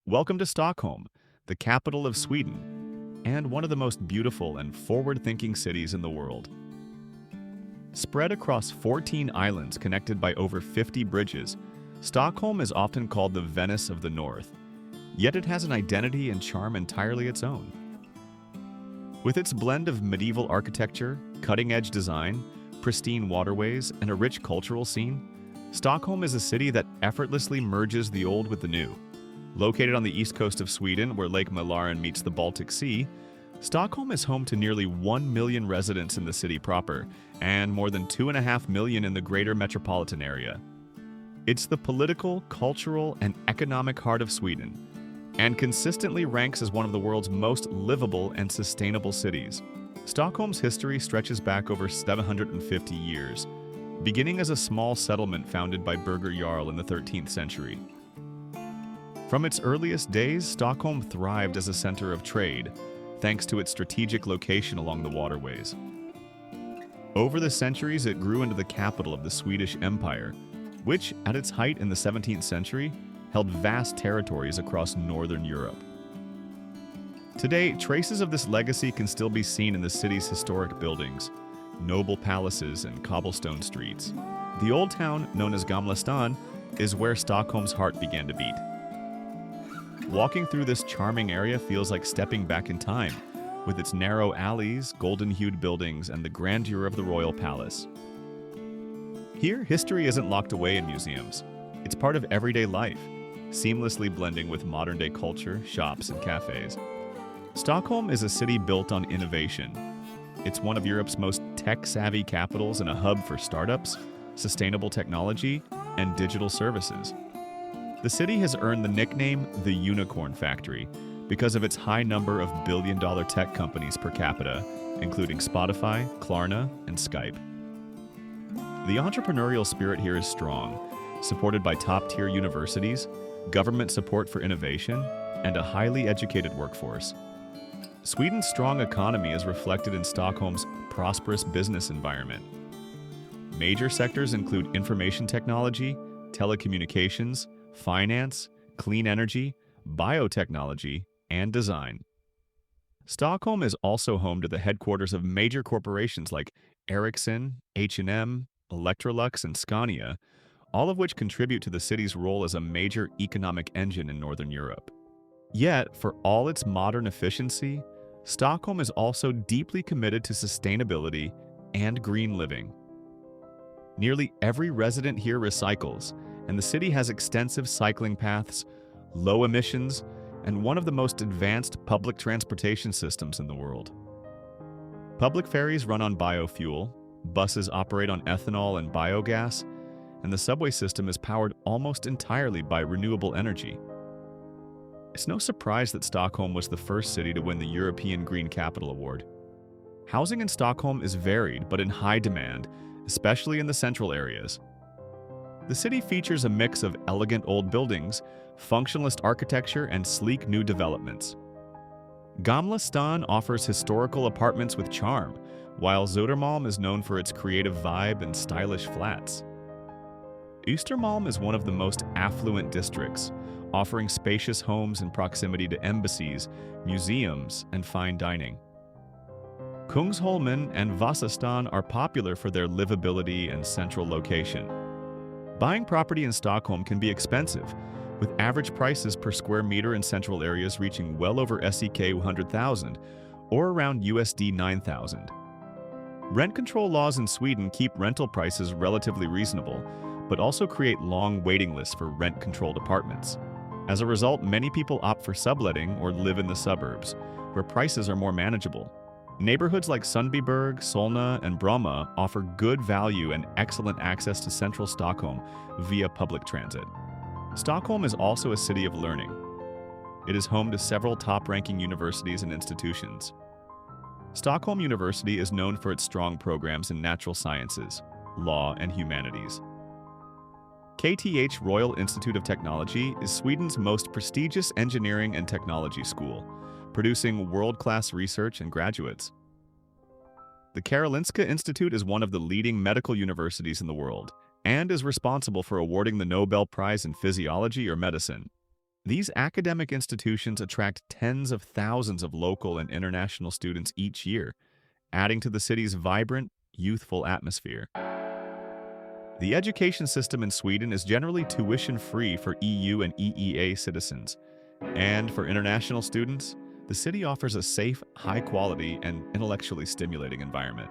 Welcome to Stockholm, the capital of Sweden, and one of the most beautiful and forward-thinking cities in the world. Spread across 14 islands connected by over 50 bridges, Stockholm is often called the Venice of the North, yet it has an identity and charm entirely its own. With its blend of medieval architecture, cutting-edge design, pristine waterways, and a rich cultural scene, Stockholm is a city that effortlessly merges the old with the new. Located on the east coast of Sweden, where Lake Mälaren meets the Baltic Sea, Stockholm is home to nearly 1 million residents in the city proper, and more than 2.5 million in the greater metropolitan area. It's the political, cultural, and economic heart of Sweden, and consistently ranks as one of the world's most livable and sustainable cities. Stockholm's history stretches back over 750 years, beginning as a small settlement founded by Birger Jarl in the 13th century. From its earliest days, Stockholm thrived as a center of trade, thanks to its strategic location along the waterways. Over the centuries, it grew into the capital of the Swedish Empire, which, at its height in the 17th century, held vast territories across northern Europe. Today, traces of this legacy can still be seen in the city's historic buildings, noble palaces, and cobblestone streets. The old town, known as Gamla stan, is where Stockholm's heart began to beat. Walking through this charming area feels like stepping back in time, with its narrow alleys, golden-hued buildings, and the grandeur of the royal palace. Here, history isn't locked away in museums. It's part of everyday life, seamlessly blending with modern-day culture, shops, and cafes. Stockholm is a city built on innovation. It's one of Europe's most tech-savvy capitals and a hub for startups, sustainable technology, and digital services. The city has earned the nickname the Unicorn Factory because of its high number of billion-dollar tech companies per capita, including Spotify, Klarna, and Skype. The entrepreneurial spirit here is strong, supported by top-tier universities, government support for innovation, and a highly educated workforce. Sweden's strong economy is reflected in Stockholm's prosperous business environment. Major sectors include information technology, telecommunications, finance, clean energy, biotechnology, and design. Stockholm is also home to the headquarters of major corporations like Ericsson, H&M, Electrolux, and Scania, all of which contribute to the city's role as a major economic engine in Northern Europe. Yet, for all its modern efficiency, Stockholm is also deeply committed to sustainability and green living. Nearly every resident here recycles, and the city has extensive cycling paths, low emissions, and one of the most advanced public transportation systems in the world. Public ferries run on biofuel, buses operate on ethanol and biogas, and the subway system is powered almost entirely by renewable energy. It's no surprise that Stockholm was the first city to win the European Green Capital Award. Housing in Stockholm is varied but in high demand, especially in the central areas. The city features a mix of elegant old buildings, functionalist architecture, and sleek new developments. Gamla stan offers historical apartments with charm, while Södermalm is known for its creative vibe and stylish flats. Östermalm is one of the most affluent districts, offering spacious homes in proximity to embassies, museums, and fine dining. Kungsholmen and Vasastan are popular for their livability and central location. Buying property in Stockholm can be expensive, with average prices per square meter in central areas reaching well over SEK 100,000 or around USD 9,000. Rent control laws in Sweden keep rental prices relatively reasonable, but also create long waiting lists for rent-controlled apartments. As a result, many people opt for subletting or live in the suburbs, where prices are more manageable. Neighborhoods like Sundbyberg, Solna, and Bromma offer good value and excellent access to central Stockholm via public transit. Stockholm is also a city of learning. It is home to several top-ranking universities and institutions. Stockholm University is known for its strong programs in natural sciences, law, and humanities. KTH Royal Institute of Technology is Sweden's most prestigious engineering and technology school, producing world-class research and graduates. The Karolinska Institute is one of the leading medical universities in the world and is responsible for awarding the Nobel Prize in Physiology or Medicine. These academic institutions attract tens of thousands of local and international students each year, adding to the city's vibrant, youthful atmosphere. The education system in Sweden is generally tuition-free for EU and EEA citizens, and for international students, the city offers a safe, high-quality, and intellectually stimulating environment.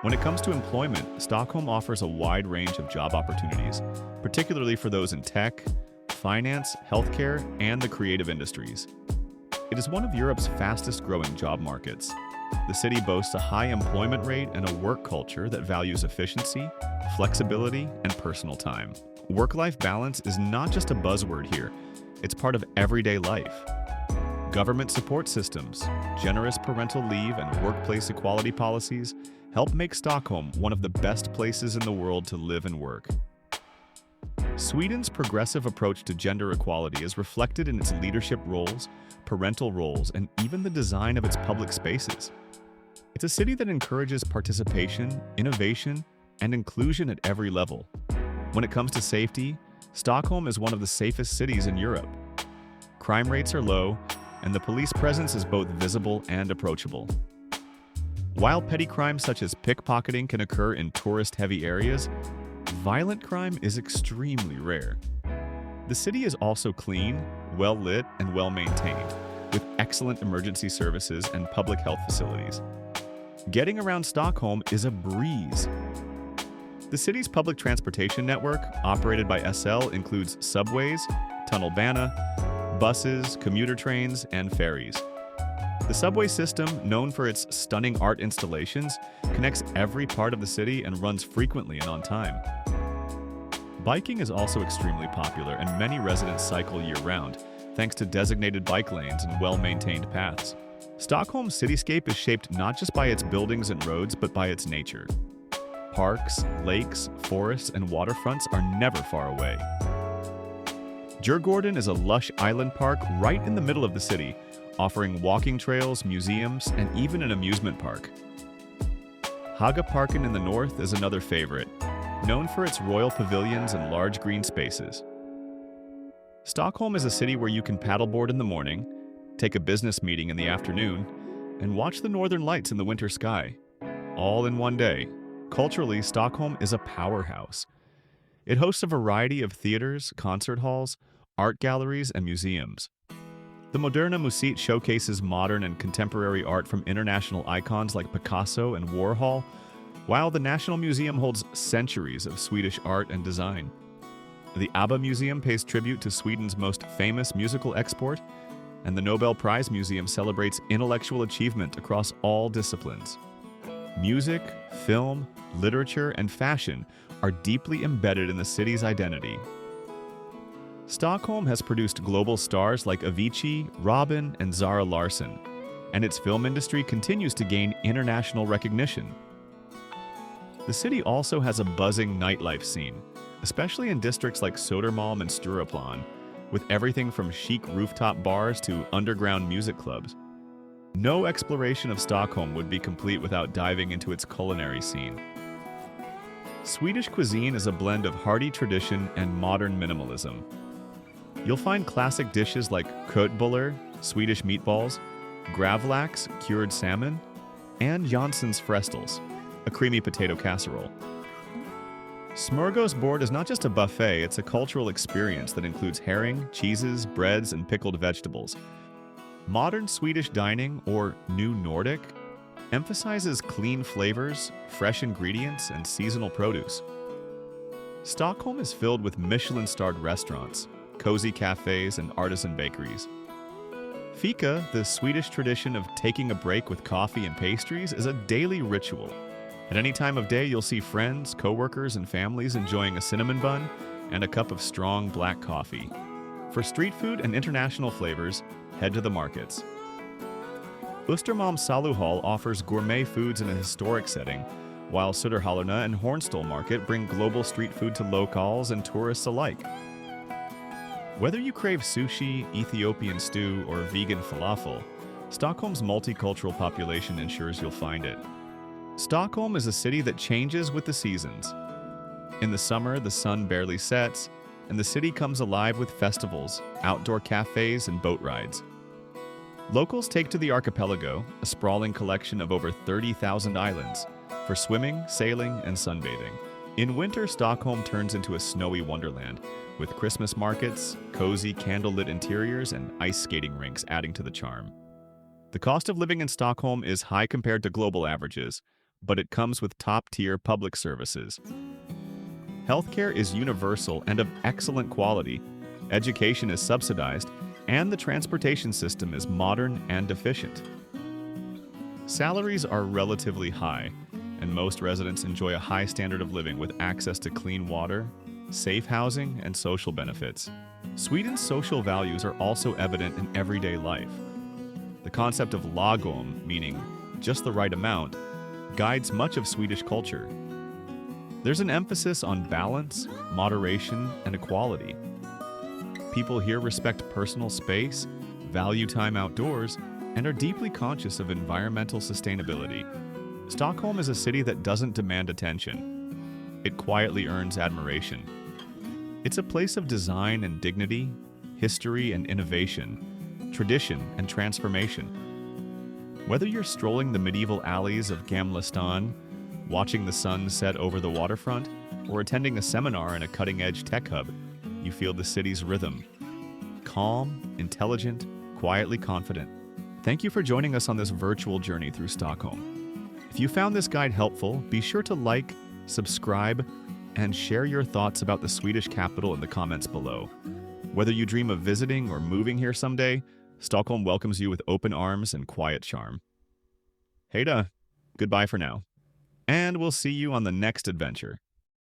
When it comes to employment, Stockholm offers a wide range of job opportunities, particularly for those in tech, finance, healthcare, and the creative industries. It is one of Europe's fastest-growing job markets. The city boasts a high employment rate and a work culture that values efficiency, flexibility, and personal time. Work-life balance is not just a buzzword here, it's part of everyday life. Government support systems, generous parental leave, and workplace equality policies help make Stockholm one of the best places in the world to live and work. Sweden's progressive approach to gender equality is reflected in its leadership roles, parental roles, and even the design of its public spaces. It's a city that encourages participation, innovation, and inclusion at every level. When it comes to safety, Stockholm is one of the safest cities in Europe. Crime rates are low, and the police presence is both visible and approachable. While petty crimes such as pickpocketing can occur in tourist-heavy areas, violent crime is extremely rare. The city is also clean, well-lit, and well-maintained, with excellent emergency services and public health facilities. Getting around Stockholm is a breeze. The city's public transportation network, operated by SL, includes subways, tunnelbana, buses, commuter trains, and ferries. The subway system, known for its stunning art installations, connects every part of the city and runs frequently and on time. Biking is also extremely popular, and many residents cycle year-round, thanks to designated bike lanes and well-maintained paths. Stockholm's cityscape is shaped not just by its buildings and roads, but by its nature. Parks, lakes, forests, and waterfronts are never far away. Djurgården is a lush island park right in the middle of the city, offering walking trails, museums, and even an amusement park. Hagaparken in the north is another favorite, known for its royal pavilions and large green spaces. Stockholm is a city where you can paddleboard in the morning, take a business meeting in the afternoon, and watch the northern lights in the winter sky, all in one day. Culturally, Stockholm is a powerhouse. It hosts a variety of theaters, concert halls, art galleries, and museums. The Moderna Museet showcases modern and contemporary art from international icons like Picasso and Warhol, while the National Museum holds centuries of Swedish art and design. The ABBA Museum pays tribute to Sweden's most famous musical export, and the Nobel Prize Museum celebrates intellectual achievement across all disciplines. Music, film, literature, and fashion are deeply embedded in the city's identity. Stockholm has produced global stars like Avicii, Robin, and Zara Larsson, and its film industry continues to gain international recognition. The city also has a buzzing nightlife scene, especially in districts like Södermalm and Stureplan, with everything from chic rooftop bars to underground music clubs. No exploration of Stockholm would be complete without diving into its culinary scene. Swedish cuisine is a blend of hearty tradition and modern minimalism. You'll find classic dishes like köttbullar, Swedish meatballs, gravlax, cured salmon, and Janssens frestels, a creamy potato casserole. Smörgåsbord is not just a buffet, it's a cultural experience that includes herring, cheeses, breads, and pickled vegetables. Modern Swedish dining, or New Nordic, emphasizes clean flavors, fresh ingredients, and seasonal produce. Stockholm is filled with Michelin-starred restaurants, cozy cafes, and artisan bakeries. Fika, the Swedish tradition of taking a break with coffee and pastries, is a daily ritual. At any time of day, you'll see friends, coworkers, and families enjoying a cinnamon bun and a cup of strong black coffee. For street food and international flavors, head to the markets. Östermalm Saluhall offers gourmet foods in a historic setting, while Söderhallarna and Hornstull Market bring global street food to locals and tourists alike. Whether you crave sushi, Ethiopian stew, or vegan falafel, Stockholm's multicultural population ensures you'll find it. Stockholm is a city that changes with the seasons. In the summer, the sun barely sets, and the city comes alive with festivals, outdoor cafes, and boat rides. Locals take to the archipelago, a sprawling collection of over 30,000 islands, for swimming, sailing, and sunbathing. In winter, Stockholm turns into a snowy wonderland, with Christmas markets, cozy candlelit interiors, and ice skating rinks adding to the charm. The cost of living in Stockholm is high compared to global averages, but it comes with top-tier public services. Healthcare is universal and of excellent quality, education is subsidized, and the transportation system is modern and efficient. Salaries are relatively high, and most residents enjoy a high standard of living with access to clean water, safe housing, and social benefits. Sweden's social values are also evident in everyday life. The concept of lagom, meaning just the right amount, guides much of Swedish culture. There's an emphasis on balance, moderation, and equality. People here respect personal space, value time outdoors, and are deeply conscious of environmental sustainability. Stockholm is a city that doesn't demand attention. It quietly earns admiration. It's a place of design and dignity, history and innovation, tradition and transformation. Whether you're strolling the medieval alleys of Gamla Stan, watching the sun set over the waterfront, or attending a seminar in a cutting-edge tech hub, you feel the city's rhythm. Calm, intelligent, quietly confident. Thank you for joining us on this virtual journey through Stockholm. If you found this guide helpful, be sure to like, subscribe, and share your thoughts about the Swedish capital in the comments below. Whether you dream of visiting or moving here someday, Stockholm welcomes you with open arms and quiet charm. Hej då! Goodbye for now. And we'll see you on the next adventure.